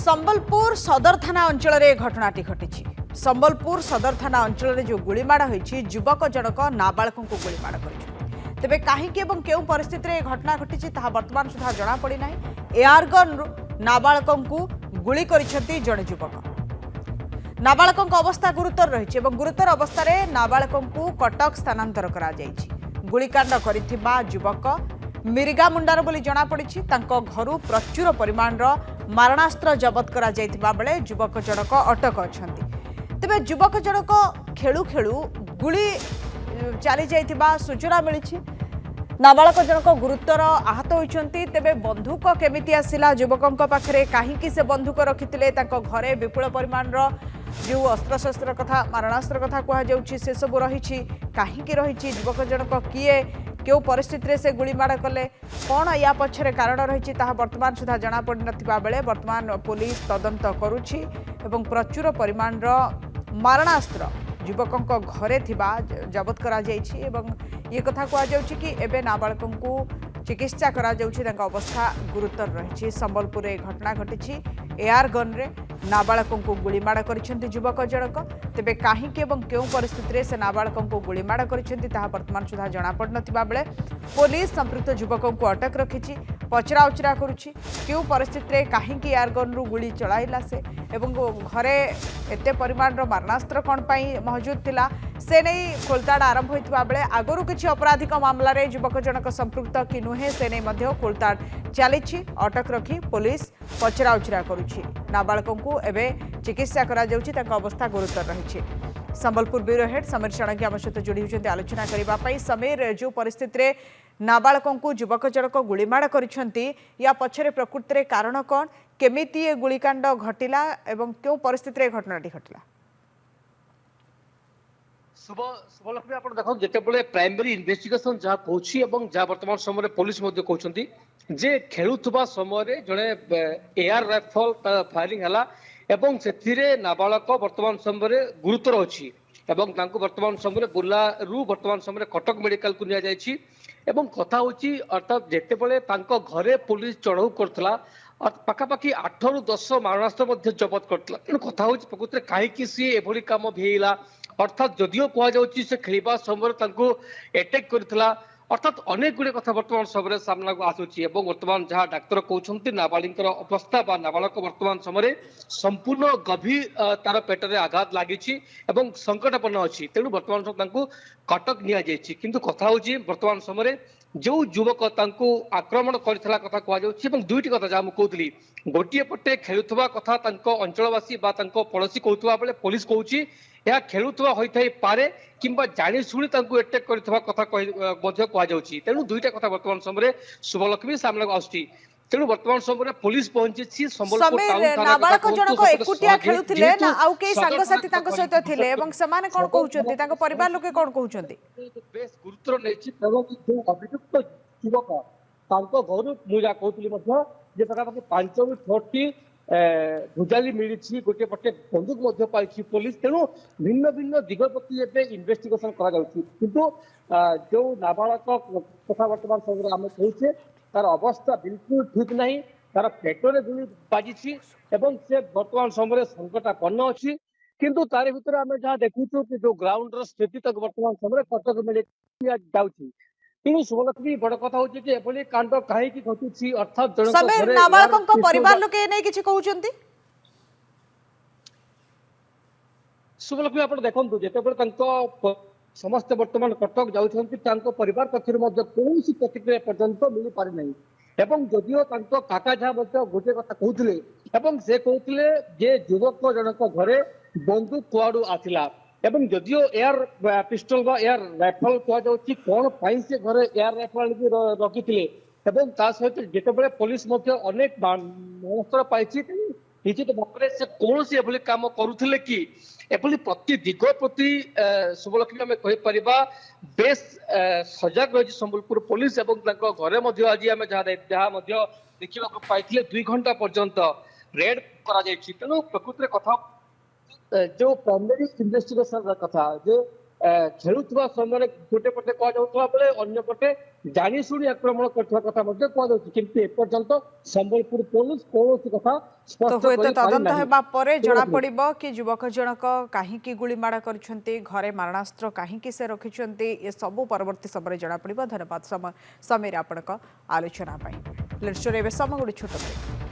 संबलपुर सदर थाना अंचल में घटनाटी घटी। संबलपुर सदर थाना अंचल में जो गुड़ीमाड़ होती युवक जनक नाबालक को गुड़ीमाड़ कर तेरे कहीं क्यों परिस्थिति में घटना घटी बर्तमान सुधा जमापड़ना। एआरगन नाबालक को गुली कर जड़े युवक। नाबालक अवस्था गुरुतर रही गुरुतर अवस्था नाबालक को कटक स्थानांतर गुलिकांड कर युवक मिरिगा मुंडार बोली जमापड़ी। घर प्रचुर परिमाण मारणास्त्र जबत करा बेले युवक जनक अटक अच्छा। तेबे युवक जनक खेलु खेलु गुली चली जाइथिबा सूचना मिली। नाबालक जनक गुरुतर आहत होइछंती। तेबे बंदूक केमिति आसिला युवकंक पाखरे, काहींकि से बंदूक रखिथिले, तांको घरे विपुल परिमाण जो अस्त्रशस्त्र कथा मारणास्त्र कथा कह जाउछि से सब रही काहींकि रही युवक जनक किए क्यों परिस्थिति से गुड़ीमाड़ कले कौन या पछरे कारण रही बर्तमान सुधा जमापड़ ना बेले बर्तमान पुलिस तदंत करुछि एवं प्रचुर परिमाण मारणास्त्र युवकों घरे जबत करा जायछि एवं ये कथा कह जाउछि कि एबे नाबालक को चिकित्सा करा जाउछि, तांका अवस्था गुरुतर रही। संबलपुर घटना घटी। एआर गन रे नाबालक को गुड़ीमाड़ करिसेंती युवक जनक। तेबे काहीं क्यों परिस्थिति से नाबालक को गुड़ीमाड़ करिसेंती बर्तमान सुधा जमापड़ ना बेले पुलिस संपृक्त युवकों को अटक रखी पचरा उचरा करुछि। क्यों परिस्थिति काहीं एआर गन रु गुली चलाइला से एवं घरे एते परिमाण मारणास्त्र कौन पाई मौजूद थिला से नहीं खोलताड़ आरंभ होता बेले आगरू किसी अपराधिक मामला रे युवक जनक संपृक्त कि नुहे से नहीं खोलताड़ चली। अटक रखी पुलिस पचरा उचरा करुछि। नाबालक को एवं चिकित्सा करा जाउछि, तांका अवस्था गुरुतर रही। संबलपुर ब्यूरो हेड समीर षडंगी आम सहित जोड़ी होती आलोचना करने। समीर, जो परिस्थिति रे नाबालक को युवक जनक गुड़ीमाड़ करिसेंती या पछरे प्रकृति रे कारण कौन, केमिति ये गुलिकांड घटिला एवं क्यों परिस्थिति रे घटनाटी घटिला? शुभलक्ष्मी आप देखो जितेबाला प्राइमरी इन्वेस्टिगेशन जहाँ कहूँ जहाँ वर्तमान समय पुलिस कहते जे खेलुवा समय जड़े एआर राइफल फायरिंग है से नाबालक वर्तमान समय गुरुतर अच्छी वर्तमान समय बुर्लारू वर्तमान समय कटक मेडिकल को निया कथा होची अर्थात जितेबाला घरे पुलिस चढ़ऊ करथिला पाखापाखि 8 ରୁ 10 मारणास्त्र जबत करथिला। तेणु कथा होची प्रकृति कहीं सी एभली काम भेला अर्थात जदियो कहुच्छी से खेलवा समय एटेक करथिला अर्थात अनेक गुड़े कथा वर्तमान समय सामना को आसूची। वर्तमान जहाँ डाक्तर कहते नाबालिक अवस्था बा नाबालक वर्तमान समय संपूर्ण गभीर तार पेटरे आघात लगी संकटापन्न अच्छी। तेणु वर्तमान समय कटक नि कथा होची वर्तमान समय जो युवक आक्रमण करथिला कथा कहुच्छी। दुईटी कथा जहाँ मुझे गोटे पटे खेलुवा कथा अंचलवासी पड़ोशी कहता बेले पुलिस कहूँ यह खेलुवा होई पारे किंबा जानी शुणी एटेक करथिबा कथा कहुच्छी। तेणु दुईटा कथा वर्तमान समय शुभलक्ष्मी सामना आसुची। तेणु वर्तमान समय पुलिस पहुंची संबलपुर टाउन नाबालक जनक एकुटिया खेलुथिले ना आउ के संगसाथी तांको सहित थिले एवं समाने कोन कहउचंती तांको परिवार लोके कोन कहउचंती बेस गुरुतर नेछि एवं जो अभियुक्त युवक तांको घर मुजा कहउतली मध्ये जे पाखापाखि 5 ରୁ 6ଟି भुजाली मिली गोटे पटे बंदूक पाई पुलिस। तेणु भिन्न भिन्न दिग प्रति एवं इन्वेस्टिगेशन किंतु जो नाबालक कथा वर्तमान समय आम कहे तार अवस्था बिल्कुल ठीक नहीं, तार पेटरे गुली बाजी से वर्तमान समय संकटापन्न अच्छी। किंतु तार भीतर आम जहाँ देखु कि जो ग्राउंड स्थिति तक वर्तमान समय कटक मेडिकल जाऊँगी। तेणु शुभलक्ष्मी बड़ कथा होची कि एभली कांड कहीं घटुची अर्थात समीर नाबालक परिवार लोक ए नै किछि कहउचंती। शुभलक्ष्मी आप देखंतु जेतेबेले समस्त वर्तमान कटक जाउछंती परिवार पक्षर कौन प्रतिक्रिया पर्यंत मिल पारि नहीं एवं जदियो काका झा गोटे कथा कहते से कहते जे युवक जनक घरे बंदूक कुआड़ू आसिला एवं जदियो एयर पिस्टल बा एयर राइफल कहुच्छी कौन पाई से घरे एयर राइफल रखी सहित जितेबाला पुलिस अनेक मारणास्त्र पाई निश्चित भाव से कौन सी एभली काम करुले कि एभली प्रति दिग प्रति शुभलक्ष्मी आम कहीपर बेस सजग रही संबलपुर पुलिस घरे आज आम जहाँ देखा पाई 2 घंटा पर्यंत रेड करा। तेणु प्रकृति कथा जो प्राइमरी इन्वेस्टिगेशन कथा जे ଖେଳୁଥିବା ସମୟରେ ଗୋଟେ ପଟେ କୁହାଯାଉଥିବା ବେଳେ ଅନ୍ୟ ପଟେ ଜାଣିଶୁଣି ଆକ୍ରମଣ କରିଥିବା କଥା ମଧ୍ୟ କୁହାଯାଉଛି କିନ୍ତୁ ଏପର୍ଯ୍ୟନ୍ତ ସମ୍ବଲପୁର ପୋଲିସ କୌଣସି କଥା ତ ସ୍ପଷ୍ଟ ହୁଏତ କରିପାରି ତଦନ୍ତ ନାହିଁ। ହେବା ପରେ ଜଣା ପଡିବ କି ଯୁବକ ଜଣକ କାହିଁକି ଗୁଳିମାଡ଼ କରିଛନ୍ତି, ଘରେ ମାରଣାସ୍ତ୍ର କାହିଁକି ସେ ରଖିଛନ୍ତି, ଏ ସବୁ ପରବର୍ତ୍ତୀ ସମୟରେ ଜଣା ପଡିବ। ଧନ୍ୟବାଦ ସମୀର ଆପଣଙ୍କ ଆଲୋଚନା ପାଇଁ। ଲେଟ୍ସରେ ଏବେ ସମୟ ଗୋଟେ ଛୋଟ ବ୍ରେକ୍।